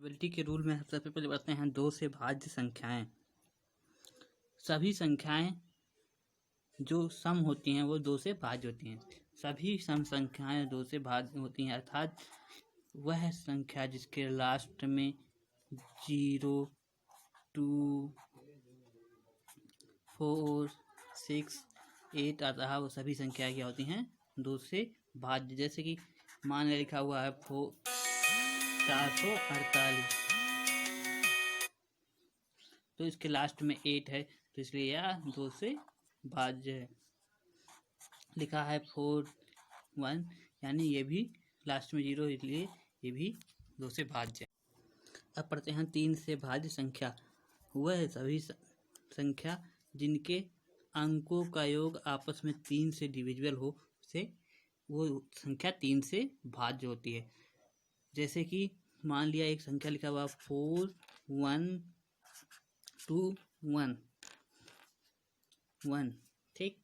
Divisibility के rule में सबसे पहले बताते हैं 2 से भाज्य संख्याएं। सभी संख्याएं जो सम होती हैं वो 2 से भाज्य होती हैं। सभी सम संख्याएं 2 से भाज्य होती हैं, अर्थात वह संख्या जिसके लास्ट में 0, 2, 4, 6, 8 आता है, वो सभी संख्याएं क्या होती हैं 2 से भाज्य। जैसे कि मान लिखा हुआ है 448, तो इसके लास्ट में 8 है, तो इसलिए यह 2 से भाज्य है। लिखा है 41, यानी ये भी लास्ट में 0, इसलिए ये भी 2 से भाज्य है। अब पढ़ते हैं 3 से भाज्य संख्या। वह है सभी संख्या जिनके अंकों का योग आपस में 3 से डिविजिबल हो, से वो संख्या 3 से भाज्य होती है। जैसे कि मान लिया एक संख्या लिखा हुआ 4121, ठीक,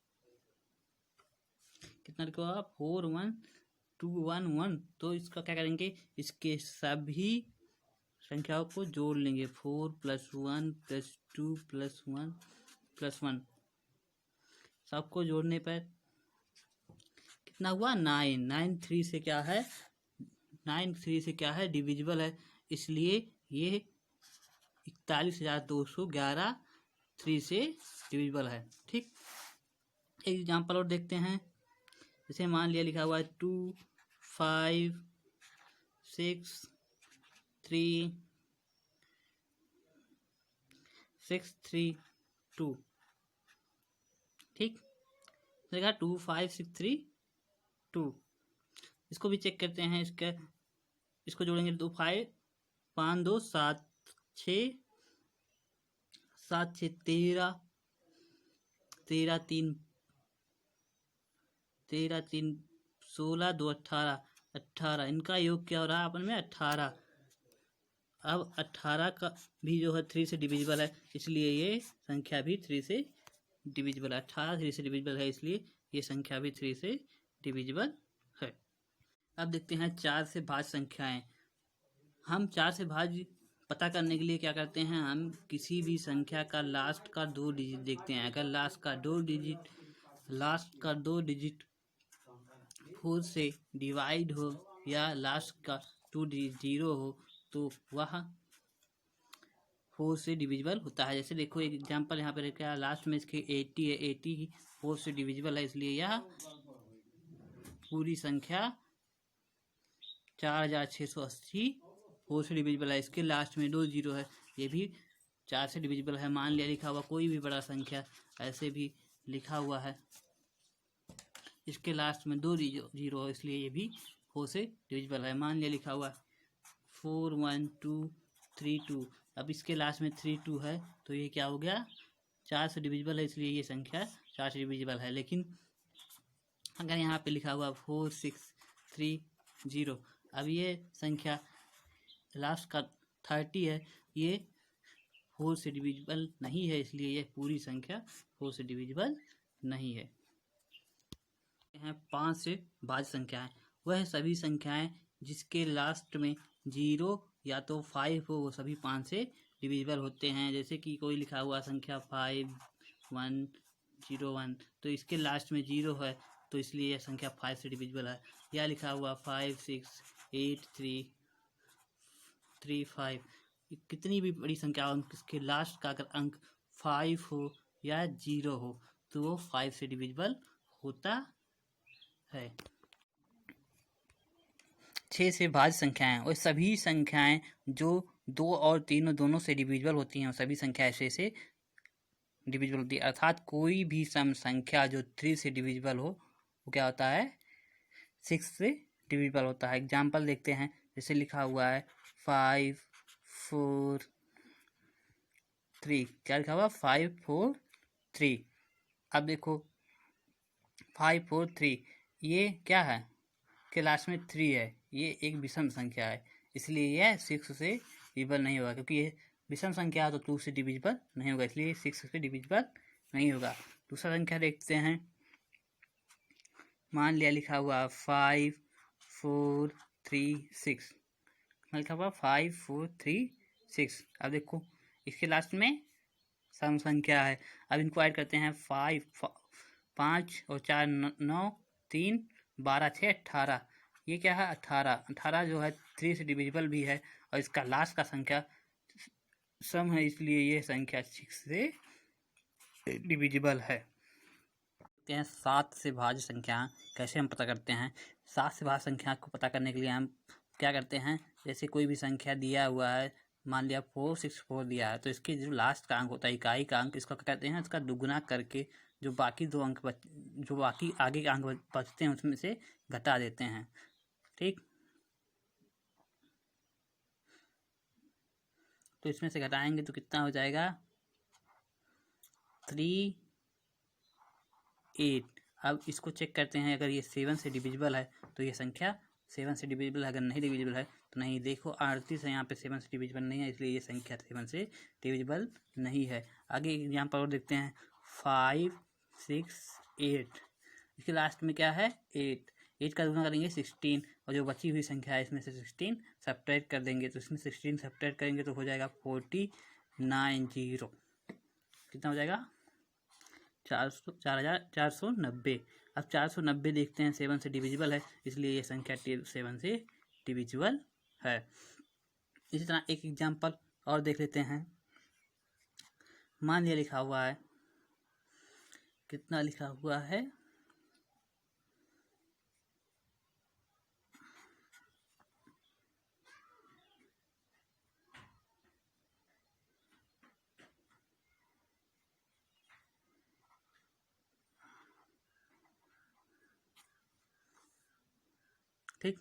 कितना लिखा हुआ 41211, तो इसका क्या करेंगे, इसके सभी संख्याओं को जोड़ लेंगे। 4 + 1 + 2 + 1 + 1, सबको जोड़ने पर कितना हुआ 9। 9 3 से क्या है, 9 3 से क्या है डिविजिबल है, इसलिए ये 41,211 3 से डिविजिबल है। ठीक, एक एग्जाम्पल और देखते हैं। जैसे मान लिया लिखा हुआ है 2 5 6 3 6 3 2, ठीक, देखा 2 5 6 3 2। इसको भी चेक करते हैं, इसको जोड़ेंगे 2 5 5 2 7 6 7 6 13 13 3 13 3 16 2 18 18, इनका योग क्या हो रहा है अपन में 18। अब 18 का भी जो है 3 से डिविजिबल है, इसलिए ये संख्या भी 3 से डिविजिबल है। 18 3 से डिविजिबल है, इसलिए ये संख्या भी 3 से डिविजिबल है। अब देखते हैं 4 से भाज्य संख्याएं। हम 4 से भाज्य पता करने के लिए क्या करते हैं, हम किसी भी संख्या का लास्ट का 2 डिजिट देखते हैं। अगर लास्ट का 2 डिजिट 4 से डिवाइड हो या लास्ट का 2 डिजिट 0 हो, तो वह 4 से डिविजिबल होता है। जैसे देखो एक एग्जांपल यहाँ पे क्या, लास्ट में इसके 80 है, 80 4 से डिविजिबल है, इसलिए यह पूरी संख्या 4680 4 से डिविजिबल है। इसके लास्ट में 2 0 है, ये भी 4 से डिविजिबल है। मान लिया लिखा हुआ कोई भी बड़ा संख्या ऐसे भी लिखा हुआ है, इसके लास्ट में 2 0 है, इसलिए ये भी 4 से डिविजिबल है। मान लिया लिखा हुआ 41232, अब इसके लास्ट में 32 है, तो ये क्या हो गया 4 से डिविजिबल है, इसलिए ये संख्या 4 से डिविजिबल है। लेकिन अगर यहाँ पे लिखा हुआ 4630, अब ये संख्या लास्ट का 30 है, ये 4 से डिविजिबल नहीं है, इसलिए ये पूरी संख्या 4 से डिविजिबल नहीं है। 5 से भाज्य संख्याएं। वह सभी संख्याएं जिसके लास्ट में 0 या तो 5 हो, वो सभी 5 से डिविजिबल होते हैं। जैसे कि कोई लिखा हुआ संख्या 5101, तो इसके लास्ट में 0 है, तो इसलिए यह संख्या 5 से डिविजिबल है। या लिखा हुआ 568335, कितनी भी बड़ी संख्या हो, इसके लास्ट का अगर अंक 5 हो या 0 हो, तो वो 5 से डिविजिबल होता है। 6 से भाज्य संख्याएं। और सभी संख्याएं जो 2 और 3 दोनों से डिविजिबल होती हैं, सभी संख्याएं 6 से डिविजिबल होती है। अर्थात कोई भी सम संख्या जो 3 से डिविजिबल हो, वो क्या होता है 6 से डिविजिबल होता है। एग्जाम्पल देखते हैं, जैसे लिखा हुआ है 5 4 3, क्या लिखा हुआ 5 4 3। अब देखो 5 4 3, ये क्या है के लास्ट में 3 है, ये एक विषम संख्या है, इसलिए यह 6 से डिविजिबल नहीं होगा, क्योंकि ये विषम संख्या है तो 2 से डिविजिबल नहीं होगा, इसलिए 6 से डिविजिबल नहीं होगा। दूसरा संख्या देखते हैं, मान लिया लिखा हुआ 5 4 3 6, लिखा हुआ 5436। अब देखो इसके लास्ट में सम संख्या है। अब इनको ऐड करते हैं 5 और 4 9 3 12 6 18। ये क्या है 18 जो है 3 से डिविजिबल भी है और इसका लास्ट का संख्या सम है, इसलिए ये संख्या 6 से डिविजिबल है। 7 से भाज्य संख्या कैसे हम पता करते हैं। 7 से भाज्य संख्या को पता करने के लिए हम क्या करते हैं, जैसे कोई भी संख्या दिया हुआ है, मान लिया 464 दिया है, तो इसके जो लास्ट का अंक होता है, इकाई का अंक, इसको क्या कहते हैं, इसका दुगुना करके जो बाकी दो अंक जो बाकी आगे के अंक बचते हैं उसमें से घटा देते हैं। ठीक, तो इसमें से घटाएंगे तो कितना हो जाएगा 38। अब इसको चेक करते हैं, अगर ये 7 से डिविजिबल है तो ये संख्या 7 से डिविजिबल है, अगर नहीं डिविजिबल है तो नहीं। देखो 38 है, यहाँ पे 7 से डिविजिबल नहीं है, इसलिए ये संख्या 7 से डिविजिबल नहीं है। आगे एग्जाम्पल और देखते हैं 5 6 8। इसके लास्ट में क्या है 8 का गुना करेंगे 16 और जो बची हुई संख्या है इसमें से 16 सब्ट्रैक्ट कर देंगे, तो इसमें 16 सब्ट्रैक्ट करेंगे तो हो जाएगा 4090। कितना हो जाएगा 4490। अब 490 देखते हैं, 7 से डिविजिबल है, इसलिए ये संख्या 7 से डिविजिबल है। इसी तरह एक एग्जाम्पल और देख लेते हैं। मान लिया लिखा हुआ है, कितना लिखा हुआ है, ठीक,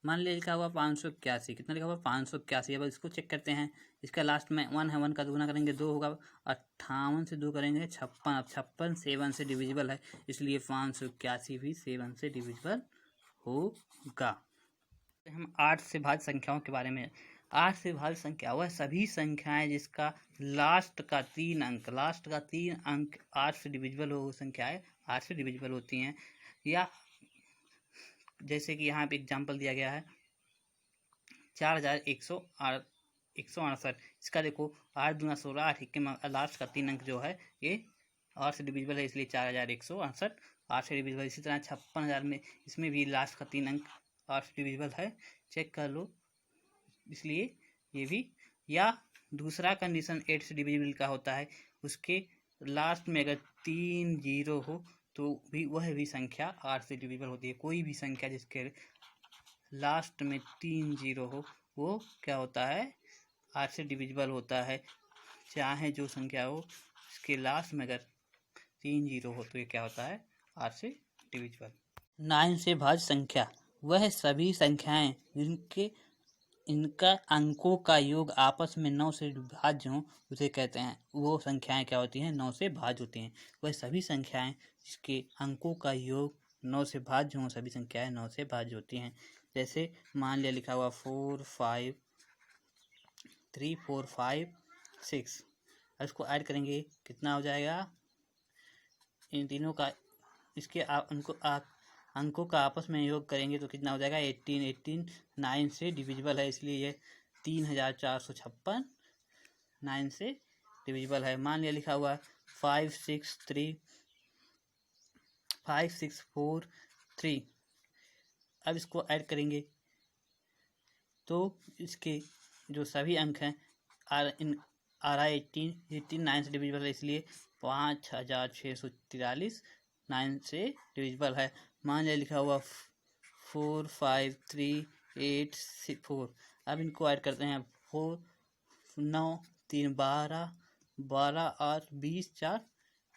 मान लिया लिखा हुआ 581। कितना लिखा हुआ 581। अब इसको चेक करते हैं, इसका लास्ट में 1 है, 1 का दुगुना करेंगे 2 होगा, 58 से 2 करेंगे 56। अब 56 7 से डिविजिबल है, इसलिए 581 भी 7 से डिविजिबल होगा। हम 8 से भाज्य संख्याओं के बारे में। 8 से भाज्य संख्या वह सभी संख्याएं जिसका लास्ट का 3 अंक 8 से डिविजिबल हो, संख्याएं 8 से डिविजिबल होती हैं। या जैसे कि यहाँ पे एग्जाम्पल दिया गया है 4168। इसका देखो 8 दूना 16, 8 के लास्ट का 3 अंक जो है ये 8 से डिविजिबल है, इसलिए 4168 8 से डिविजिबल। इसी तरह 56,000 में इसमें भी लास्ट का 3 अंक 8 से डिविजिबल है, चेक कर लो, इसलिए ये भी। या दूसरा कंडीशन 8 से डिविजिबल का होता है, उसके लास्ट में अगर 3 जीरो हो तो भी वह भी संख्या 8 से डिविजिबल होती है। कोई भी संख्या जिसके लास्ट में 3 जीरो हो वो क्या होता है 8 से डिविजिबल होता है, चाहे जो संख्या हो इसके लास्ट में अगर 3 जीरो हो तो ये क्या होता है 8 से डिविजिबल। 9 से भाज्य संख्या वह सभी संख्याएं जिनके इनका अंकों का योग आपस में 9 से भाज्य हो उसे कहते हैं, वो संख्याएं क्या होती हैं 9 से भाज्य होती हैं। वह सभी संख्याएं जिसके अंकों का योग 9 से भाज्य हो, सभी संख्याएं 9 से भाज्य होती हैं। जैसे मान लिया लिखा हुआ 4 5 3 4 5 6। इसको ऐड करेंगे कितना हो जाएगा, इन तीनों का इसके अंकों का आपस में योग करेंगे तो कितना हो जाएगा 18 9 से डिविजिबल है, इसलिए ये 3456 9 से डिविजिबल है। मान लिया लिखा हुआ 5 6 4 3। अब इसको ऐड करेंगे तो इसके जो सभी अंक हैं RI 18 9 से डिविजिबल है, इसलिए 5643 9 से डिविजिबल है। मान लिया लिखा हुआ 4 5 3 8 6 4। अब इनको ऐड करते हैं 4 9 3 12 12 8 20 4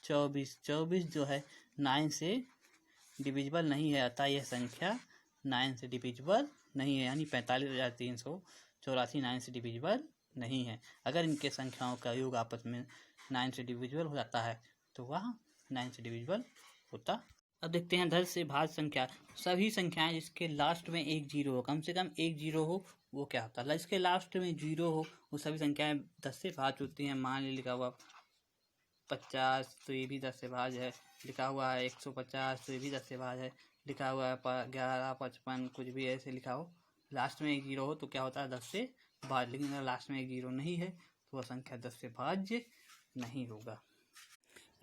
24 24 जो है 9 से डिविजिबल नहीं है, अतः यह संख्या 9 से डिविजिबल नहीं है, यानी 45,384 9 से डिविजिबल नहीं है। अगर इनके संख्याओं का योग आपस में 9 से डिविजिबल हो जाता है तो वह 9 से डिविजिबल होता। अब देखते हैं 10 से भाज्य संख्या। सभी संख्याएं जिसके लास्ट में एक जीरो हो, कम से कम एक जीरो हो, वो क्या होता है, इसके लास्ट में जीरो हो वो सभी संख्याएं 10 से भाज्य होती हैं। मान ली लिखा हुआ 50 तो ये भी 10 से भाज्य है, लिखा हुआ है 150 तो ये भी 10 से भाज्य है, लिखा हुआ है 11 55 कुछ भी ऐसे लिखा हो लास्ट में एक जीरो हो तो क्या होता है 10 से भाज्य, लेकिन अगर लास्ट में एक जीरो नहीं है तो वह संख्या 10 से भाज्य नहीं होगा।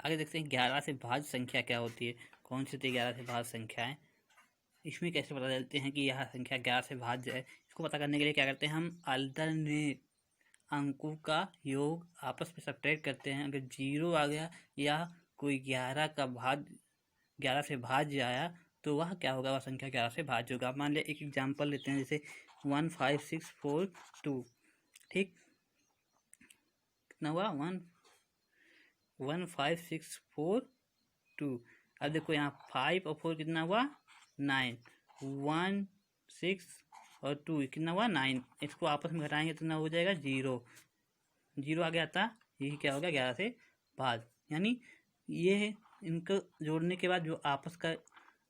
आगे देखते हैं 11 से भाज्य संख्या क्या होती है, कौन सी होती है 11 से भाज्य संख्याएं। इसमें कैसे पता चलते हैं कि यह संख्या 11 से भाज्य है, इसको पता करने के लिए क्या करते हैं, हम अल्टरनेट अंकों का योग आपस में सब्ट्रैक्ट करते हैं। अगर जीरो आ गया या कोई 11 का भाज्य 11 से भाज्य आया तो वह क्या होगा, वह संख्या 11 से भाज्य होगा। मान लिया एक एग्जाम्पल लेते हैं, जैसे 15642, ठीक, कितना हुआ 15642। अब देखो यहाँ 5 और 4 कितना हुआ 9, 1 6 और 2 कितना हुआ 9, इसको आपस में घटाएंगे तो कितना हो जाएगा 0 आ गया था, यही क्या हो गया 11 से भाज्य। यानी ये इनको जोड़ने के बाद जो आपस का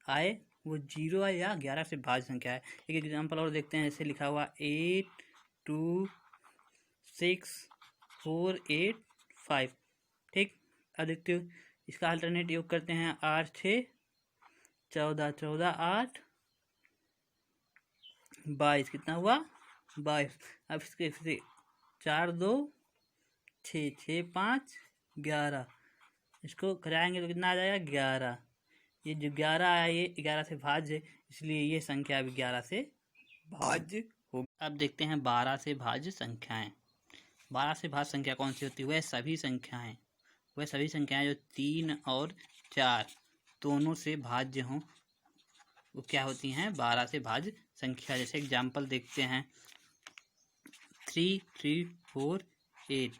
आए वो 0 आए या 11 से भाज्य संख्या है। एक एग्जाम्पल और देखते हैं, जैसे लिखा हुआ 8 2 6 4 8 5, ठीक। अब देखते हो इसका अल्टरनेट योग करते हैं, 8 6 14 14 8 22 कितना हुआ 22। अब इसके फिर 4 2 6 6 5 11, इसको कराएंगे तो कितना आ जाएगा 11। ये जो 11 आया ये 11 से भाज्य है, इसलिए ये संख्या अभी 11 से भाज्य होगी। अब देखते हैं 12 से भाज्य संख्याएं। 12 से भाज्य संख्या कौन सी होती है, वह सभी संख्याएं जो 3 और 4 दोनों से भाज्य हों वो क्या होती हैं 12 से भाज्य संख्या। जैसे एग्जाम्पल देखते हैं 3 3 4 8।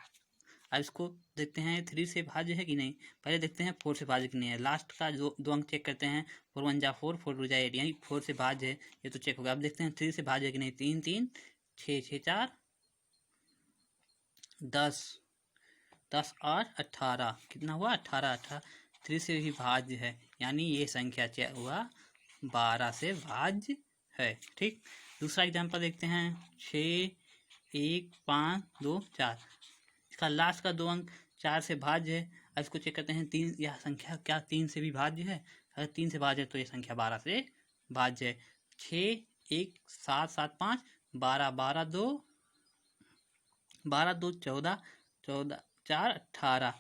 अब इसको देखते हैं 3 से भाज्य है कि नहीं, पहले देखते हैं 4 से भाज्य कि नहीं है। लास्ट का जो 2 अंक चेक करते हैं, 4 1 जा 4 4 2 जा 8, यानी 4 से भाज्य है, ये तो चेक होगा। अब देखते हैं 3 से भाज्य है कि नहीं, 3 3 6 6 4 10 10 8 18 कितना हुआ 18 3 से भी भाज्य है, यानी ये संख्या क्या हुआ 12 से भाज्य है, ठीक। दूसरा एग्जाम्पल देखते हैं 6 1 5 2 4, इसका लास्ट का 2 अंक 4 से भाज्य है। अब इसको चेक करते हैं 3, यह संख्या क्या 3 से भी भाज्य है, अगर 3 से भाज्य है तो ये संख्या 12 से भाज्य है। 6 1 7 7 5 12 12 2 14 14 4 18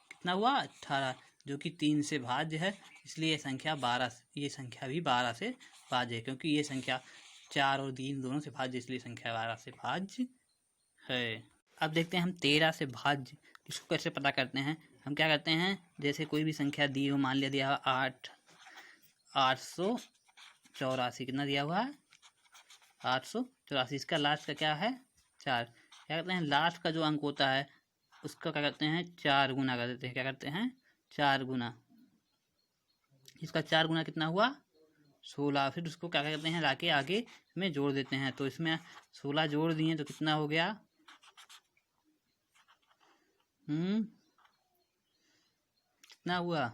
कितना हुआ 18, जो कि 3 से भाज्य है, इसलिए ये संख्या भी 12 से भाज्य है, क्योंकि ये संख्या 4 और 3 दोनों से भाज्य, इसलिए संख्या 12 से भाज्य है। अब देखते हैं हम 13 से भाज्य, इसको कैसे पता करते हैं। हम क्या करते हैं, जैसे कोई भी संख्या दी हो, मान लिया दिया हुआ 884, कितना दिया हुआ है 884, इसका लास्ट का क्या है 4, क्या करते हैं लास्ट का जो अंक होता है उसका क्या करते हैं 4 गुना कर देते हैं, क्या करते हैं 4 गुना, इसका 4 गुना कितना हुआ 16, फिर उसको क्या करते हैं लाके आगे में जोड़ देते हैं, तो इसमें 16 जोड़ दिए तो कितना हो गया कितना हुआ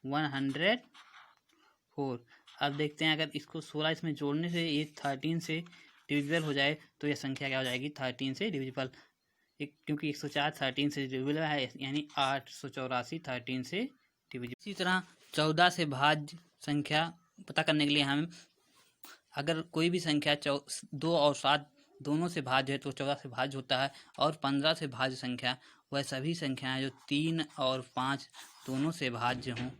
104। अब देखते हैं अगर इसको 16 इसमें जोड़ने से ये 13 से डिविजिबल हो जाए तो यह संख्या क्या हो जाएगी 13 से डिविजिबल, क्योंकि 104 13 से डिविजिबल है, यानी 884 13 से डिविजिबल। इसी तरह 14 से भाज्य संख्या पता करने के लिए हम अगर कोई भी संख्या 2 और 7 दोनों से भाज्य है तो 14 से भाज्य होता है, और 15 से भाज्य संख्या वह सभी संख्याएं जो 3 और 5 दोनों से भाज्य हों,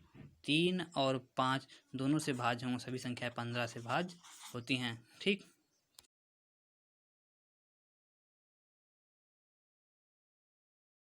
3 और 5 दोनों से भाज्य हों, सभी संख्याएं 15 से भाज्य होती हैं, ठीक।